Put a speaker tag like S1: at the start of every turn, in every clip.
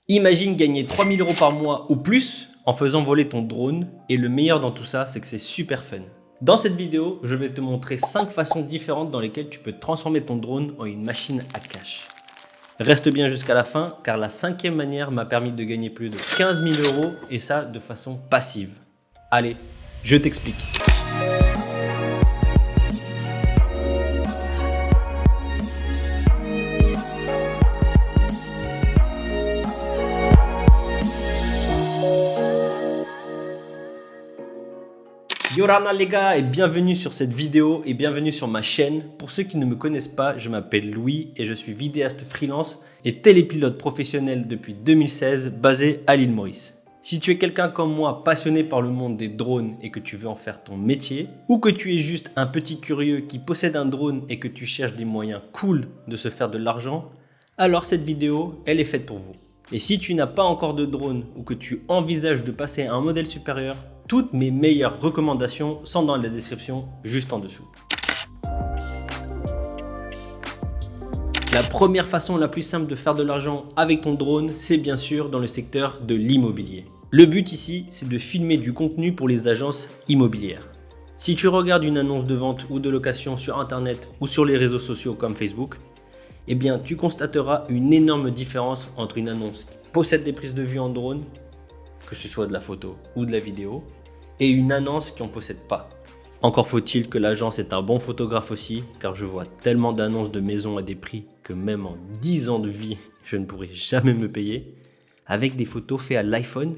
S1: Imagine gagner 3000 € par mois ou plus en faisant voler ton drone et le meilleur dans tout ça, c'est que c'est super fun. Dans cette vidéo, je vais te montrer 5 façons différentes dans lesquelles tu peux transformer ton drone en une machine à cash. Reste bien jusqu'à la fin car la 5e manière m'a permis de gagner plus de 15 000 € et ça de façon passive. Allez, je t'explique. Yorana les gars et bienvenue sur cette vidéo et bienvenue sur ma chaîne. Pour ceux qui ne me connaissent pas, je m'appelle Louis et je suis vidéaste freelance et télépilote professionnel depuis 2016 basé à l'île Maurice. Si tu es quelqu'un comme moi passionné par le monde des drones et que tu veux en faire ton métier, ou que tu es juste un petit curieux qui possède un drone et que tu cherches des moyens cool de se faire de l'argent, alors cette vidéo, elle est faite pour vous. Et si tu n'as pas encore de drone ou que tu envisages de passer à un modèle supérieur, toutes mes meilleures recommandations sont dans la description juste en dessous. La première façon la plus simple de faire de l'argent avec ton drone, c'est bien sûr dans le secteur de l'immobilier. Le but ici, c'est de filmer du contenu pour les agences immobilières. Si tu regardes une annonce de vente ou de location sur internet ou sur les réseaux sociaux comme Facebook, eh bien tu constateras une énorme différence entre une annonce qui possède des prises de vue en drone, que ce soit de la photo ou de la vidéo, et une annonce qui n'en possède pas. Encore faut-il que l'agence ait un bon photographe aussi, car je vois tellement d'annonces de maisons à des prix que même en 10 ans de vie, je ne pourrai jamais me payer, avec des photos faites à l'iPhone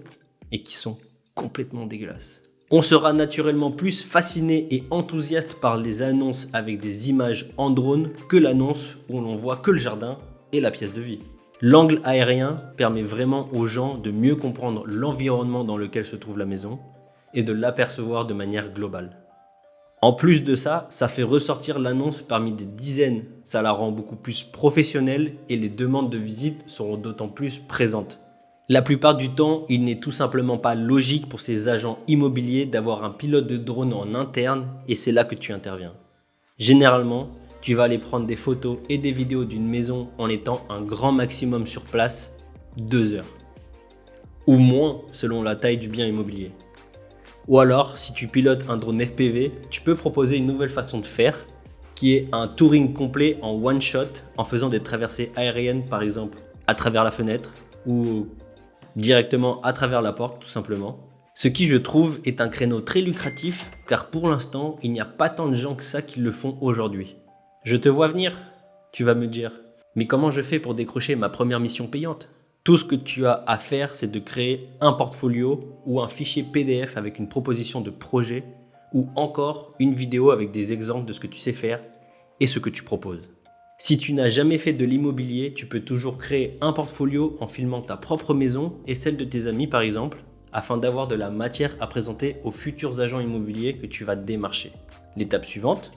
S1: et qui sont complètement dégueulasses. On sera naturellement plus fasciné et enthousiaste par les annonces avec des images en drone que l'annonce où l'on voit que le jardin et la pièce de vie. L'angle aérien permet vraiment aux gens de mieux comprendre l'environnement dans lequel se trouve la maison et de l'apercevoir de manière globale. En plus de ça, ça fait ressortir l'annonce parmi des dizaines, ça la rend beaucoup plus professionnelle et les demandes de visite seront d'autant plus présentes. La plupart du temps, il n'est tout simplement pas logique pour ces agents immobiliers d'avoir un pilote de drone en interne et c'est là que tu interviens. Généralement, tu vas aller prendre des photos et des vidéos d'une maison en étant un grand maximum sur place, 2 heures. Ou moins selon la taille du bien immobilier. Ou alors, si tu pilotes un drone FPV, tu peux proposer une nouvelle façon de faire, qui est un touring complet en one shot en faisant des traversées aériennes par exemple à travers la fenêtre ou directement à travers la porte tout simplement. Ce qui je trouve est un créneau très lucratif car pour l'instant il n'y a pas tant de gens que ça qui le font aujourd'hui. Je te vois venir, tu vas me dire, mais comment je fais pour décrocher ma première mission payante ? Tout ce que tu as à faire, c'est de créer un portfolio ou un fichier PDF avec une proposition de projet ou encore une vidéo avec des exemples de ce que tu sais faire et ce que tu proposes. Si tu n'as jamais fait de l'immobilier, tu peux toujours créer un portfolio en filmant ta propre maison et celle de tes amis par exemple, afin d'avoir de la matière à présenter aux futurs agents immobiliers que tu vas démarcher. L'étape suivante,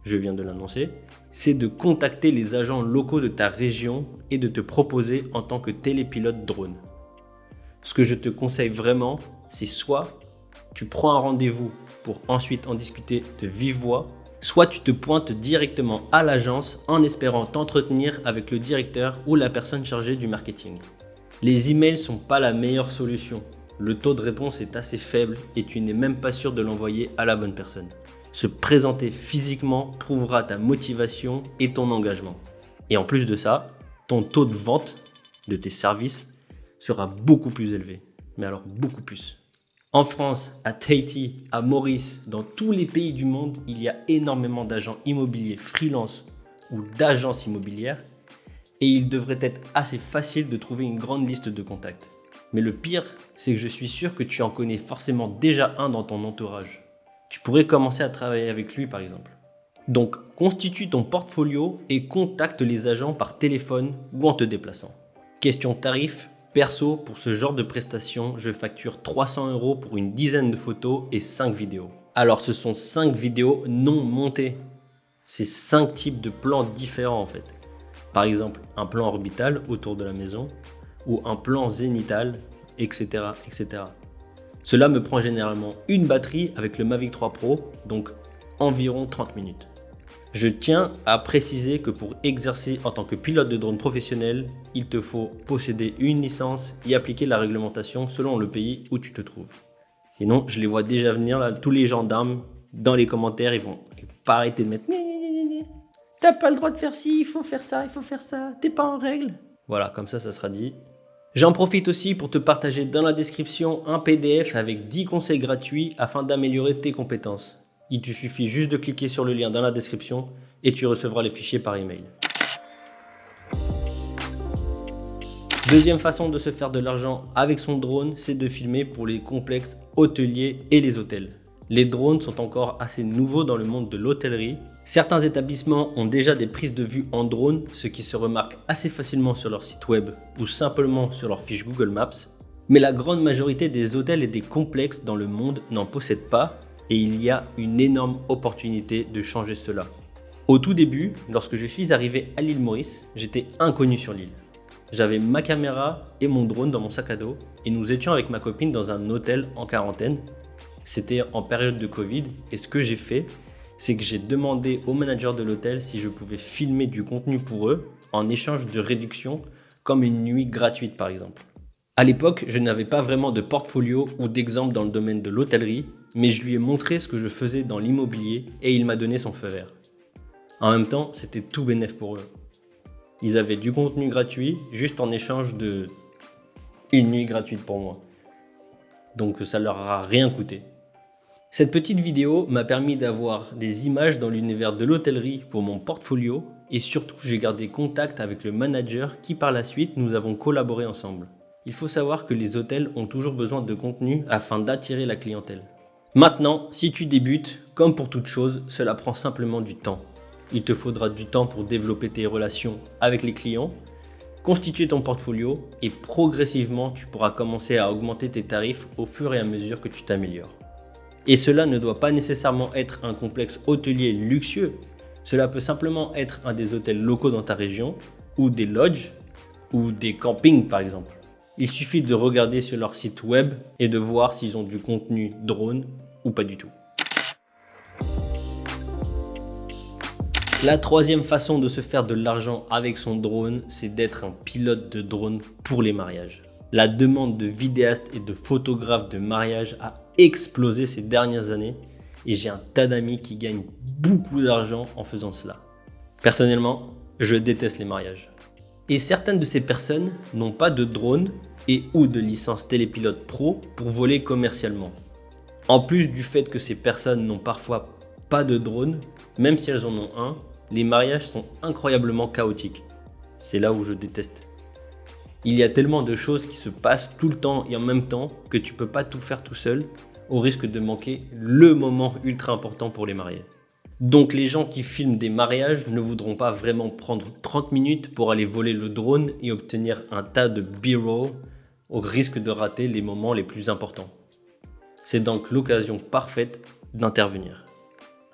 S1: je viens de l'annoncer, c'est de contacter les agents locaux de ta région et de te proposer en tant que télépilote drone. Ce que je te conseille vraiment, c'est soit tu prends un rendez-vous pour ensuite en discuter de vive voix, soit tu te pointes directement à l'agence en espérant t'entretenir avec le directeur ou la personne chargée du marketing. Les emails ne sont pas la meilleure solution. Le taux de réponse est assez faible et tu n'es même pas sûr de l'envoyer à la bonne personne. Se présenter physiquement prouvera ta motivation et ton engagement. Et en plus de ça, ton taux de vente de tes services sera beaucoup plus élevé. Mais alors beaucoup plus. En France, à Tahiti, à Maurice, dans tous les pays du monde, il y a énormément d'agents immobiliers freelance ou d'agences immobilières et il devrait être assez facile de trouver une grande liste de contacts. Mais le pire, c'est que je suis sûr que tu en connais forcément déjà un dans ton entourage. Tu pourrais commencer à travailler avec lui par exemple. Donc, constitue ton portfolio et contacte les agents par téléphone ou en te déplaçant. Question tarif, perso, pour ce genre de prestation, je facture 300 € pour une dizaine de photos et 5 vidéos. Alors, ce sont 5 vidéos non montées. C'est 5 types de plans différents en fait. Par exemple, un plan orbital autour de la maison ou un plan zénital, etc., etc. Cela me prend généralement une batterie avec le Mavic 3 Pro, donc environ 30 minutes. Je tiens à préciser que pour exercer en tant que pilote de drone professionnel, il te faut posséder une licence et appliquer la réglementation selon le pays où tu te trouves. Sinon, je les vois déjà venir là, tous les gendarmes dans les commentaires, ils vont pas arrêter de mettre « T'as pas le droit de faire ci, il faut faire ça, t'es pas en règle ». Voilà, comme ça sera dit. J'en profite aussi pour te partager dans la description un PDF avec 10 conseils gratuits afin d'améliorer tes compétences. Il te suffit juste de cliquer sur le lien dans la description et tu recevras les fichiers par email. Deuxième façon de se faire de l'argent avec son drone, c'est de filmer pour les complexes hôteliers et les hôtels. Les drones sont encore assez nouveaux dans le monde de l'hôtellerie. Certains établissements ont déjà des prises de vue en drone, ce qui se remarque assez facilement sur leur site web ou simplement sur leur fiche Google Maps. Mais la grande majorité des hôtels et des complexes dans le monde n'en possèdent pas et il y a une énorme opportunité de changer cela. Au tout début, lorsque je suis arrivé à l'île Maurice, j'étais inconnu sur l'île. J'avais ma caméra et mon drone dans mon sac à dos et nous étions avec ma copine dans un hôtel en quarantaine. C'était en période de Covid et ce que j'ai fait, c'est que j'ai demandé au manager de l'hôtel si je pouvais filmer du contenu pour eux en échange de réductions comme une nuit gratuite par exemple. À l'époque, je n'avais pas vraiment de portfolio ou d'exemple dans le domaine de l'hôtellerie, mais je lui ai montré ce que je faisais dans l'immobilier et il m'a donné son feu vert. En même temps, c'était tout bénef pour eux. Ils avaient du contenu gratuit juste en échange de une nuit gratuite pour moi. Donc ça leur a rien coûté. Cette petite vidéo m'a permis d'avoir des images dans l'univers de l'hôtellerie pour mon portfolio et surtout j'ai gardé contact avec le manager qui par la suite nous avons collaboré ensemble. Il faut savoir que les hôtels ont toujours besoin de contenu afin d'attirer la clientèle. Maintenant, si tu débutes, comme pour toute chose, cela prend simplement du temps. Il te faudra du temps pour développer tes relations avec les clients, constituer ton portfolio et progressivement tu pourras commencer à augmenter tes tarifs au fur et à mesure que tu t'améliores. Et cela ne doit pas nécessairement être un complexe hôtelier luxueux, cela peut simplement être un des hôtels locaux dans ta région ou des lodges ou des campings par exemple. Il suffit de regarder sur leur site web et de voir s'ils ont du contenu drone ou pas du tout. La troisième façon de se faire de l'argent avec son drone, c'est d'être un pilote de drone pour les mariages. La demande de vidéastes et de photographes de mariage a explosé ces dernières années et j'ai un tas d'amis qui gagnent beaucoup d'argent en faisant cela. Personnellement, je déteste les mariages. Et certaines de ces personnes n'ont pas de drone et ou de licence télépilote pro pour voler commercialement. En plus du fait que ces personnes n'ont parfois pas de drone, même si elles en ont un, les mariages sont incroyablement chaotiques. C'est là où je déteste. Il y a tellement de choses qui se passent tout le temps et en même temps que tu peux pas tout faire tout seul au risque de manquer le moment ultra important pour les mariés. Donc les gens qui filment des mariages ne voudront pas vraiment prendre 30 minutes pour aller voler le drone et obtenir un tas de B-roll au risque de rater les moments les plus importants. C'est donc l'occasion parfaite d'intervenir.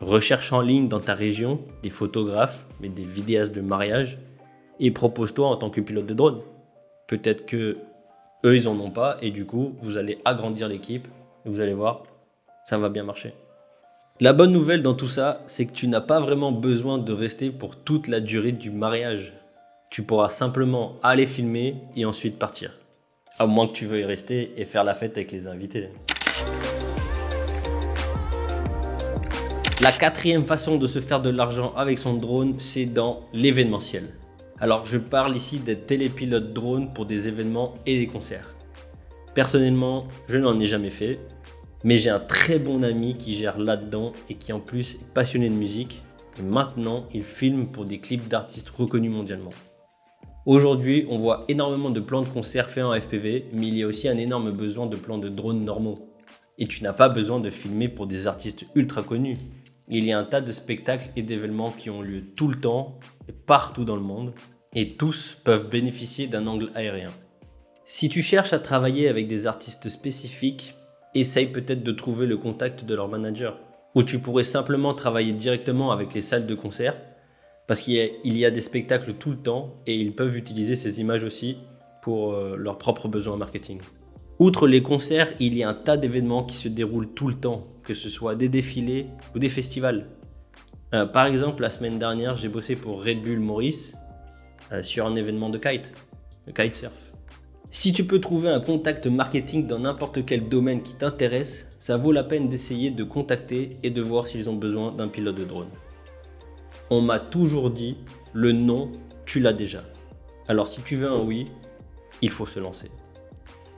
S1: Recherche en ligne dans ta région des photographes, mais des vidéastes de mariage et propose-toi en tant que pilote de drone. Peut-être que eux ils en ont pas et du coup vous allez agrandir l'équipe et vous allez voir, ça va bien marcher. La bonne nouvelle dans tout ça, c'est que tu n'as pas vraiment besoin de rester pour toute la durée du mariage. Tu pourras simplement aller filmer et ensuite partir. À moins que tu veuilles rester et faire la fête avec les invités. La quatrième façon de se faire de l'argent avec son drone, c'est dans l'événementiel. Alors je parle ici d'être télépilote drone pour des événements et des concerts. Personnellement, je n'en ai jamais fait, mais j'ai un très bon ami qui gère là-dedans et qui en plus est passionné de musique. Et maintenant, il filme pour des clips d'artistes reconnus mondialement. Aujourd'hui, on voit énormément de plans de concerts faits en FPV, mais il y a aussi un énorme besoin de plans de drones normaux. Et tu n'as pas besoin de filmer pour des artistes ultra connus. Il y a un tas de spectacles et d'événements qui ont lieu tout le temps et partout dans le monde, et tous peuvent bénéficier d'un angle aérien. Si tu cherches à travailler avec des artistes spécifiques, essaye peut-être de trouver le contact de leur manager. Ou tu pourrais simplement travailler directement avec les salles de concert, parce qu'il y a des spectacles tout le temps et ils peuvent utiliser ces images aussi pour leurs propres besoins marketing. Outre les concerts, il y a un tas d'événements qui se déroulent tout le temps, que ce soit des défilés ou des festivals. Par exemple, la semaine dernière, j'ai bossé pour Red Bull Maurice sur un événement de kite, le kitesurf. Si tu peux trouver un contact marketing dans n'importe quel domaine qui t'intéresse, ça vaut la peine d'essayer de contacter et de voir s'ils ont besoin d'un pilote de drone. On m'a toujours dit, le non, tu l'as déjà. Alors si tu veux un oui, il faut se lancer.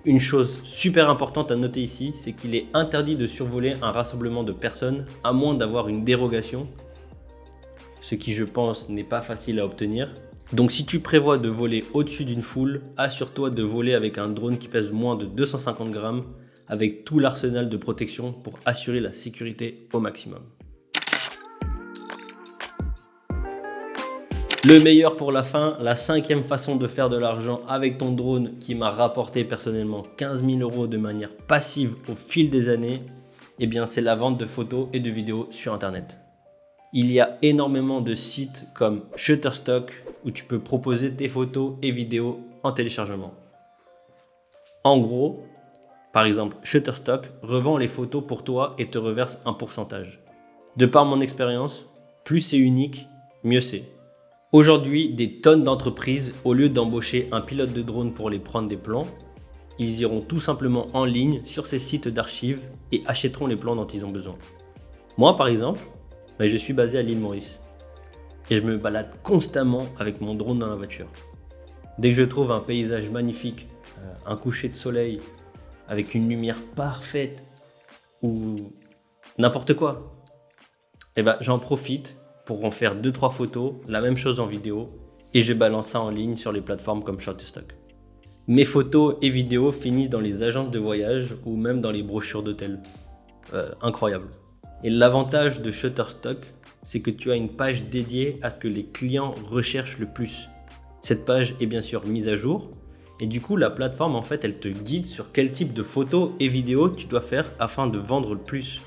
S1: Une chose super importante à noter ici, c'est qu'il est interdit de survoler un rassemblement de personnes à moins d'avoir une dérogation, ce qui je pense n'est pas facile à obtenir. Donc si tu prévois de voler au-dessus d'une foule, assure-toi de voler avec un drone qui pèse moins de 250 grammes avec tout l'arsenal de protection pour assurer la sécurité au maximum. Le meilleur pour la fin, la 5e façon de faire de l'argent avec ton drone qui m'a rapporté personnellement 15 000 € de manière passive au fil des années, eh bien c'est la vente de photos et de vidéos sur internet. Il y a énormément de sites comme Shutterstock où tu peux proposer tes photos et vidéos en téléchargement. En gros, par exemple, Shutterstock revend les photos pour toi et te reverse un pourcentage. De par mon expérience, plus c'est unique, mieux c'est. Aujourd'hui, des tonnes d'entreprises, au lieu d'embaucher un pilote de drone pour les prendre des plans, ils iront tout simplement en ligne sur ces sites d'archives et achèteront les plans dont ils ont besoin. Moi, par exemple, je suis basé à l'île Maurice et je me balade constamment avec mon drone dans la voiture. Dès que je trouve un paysage magnifique, un coucher de soleil avec une lumière parfaite ou n'importe quoi, j'en profite pour en faire 2-3 photos, la même chose en vidéo, et je balance ça en ligne sur les plateformes comme Shutterstock. Mes photos et vidéos finissent dans les agences de voyage ou même dans les brochures d'hôtels. Incroyable. Et l'avantage de Shutterstock, c'est que tu as une page dédiée à ce que les clients recherchent le plus. Cette page est bien sûr mise à jour, et du coup la plateforme elle te guide sur quel type de photos et vidéos tu dois faire afin de vendre le plus.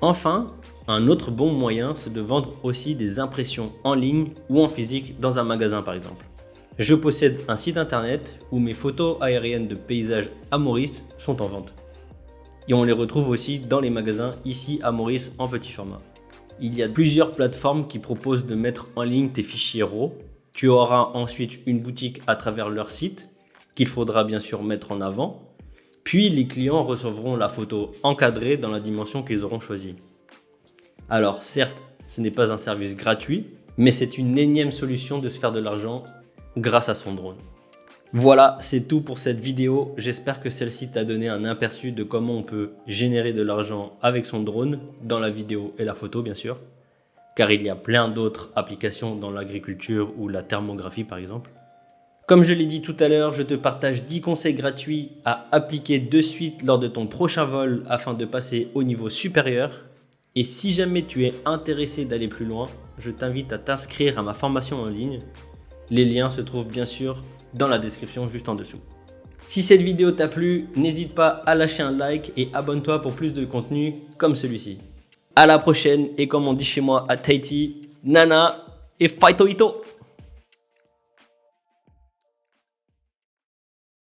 S1: Enfin, un autre bon moyen, c'est de vendre aussi des impressions en ligne ou en physique dans un magasin par exemple. Je possède un site internet où mes photos aériennes de paysages à Maurice sont en vente. Et on les retrouve aussi dans les magasins ici à Maurice en petit format. Il y a plusieurs plateformes qui proposent de mettre en ligne tes fichiers RAW. Tu auras ensuite une boutique à travers leur site qu'il faudra bien sûr mettre en avant. Puis les clients recevront la photo encadrée dans la dimension qu'ils auront choisie. Alors certes, ce n'est pas un service gratuit, mais c'est une énième solution de se faire de l'argent grâce à son drone. Voilà, c'est tout pour cette vidéo. J'espère que celle-ci t'a donné un aperçu de comment on peut générer de l'argent avec son drone, dans la vidéo et la photo bien sûr, car il y a plein d'autres applications dans l'agriculture ou la thermographie par exemple. Comme je l'ai dit tout à l'heure, je te partage 10 conseils gratuits à appliquer de suite lors de ton prochain vol afin de passer au niveau supérieur. Et si jamais tu es intéressé d'aller plus loin, je t'invite à t'inscrire à ma formation en ligne. Les liens se trouvent bien sûr dans la description juste en dessous. Si cette vidéo t'a plu, n'hésite pas à lâcher un like et abonne-toi pour plus de contenu comme celui-ci. À la prochaine et comme on dit chez moi à Tahiti, Nana et Faito Ito!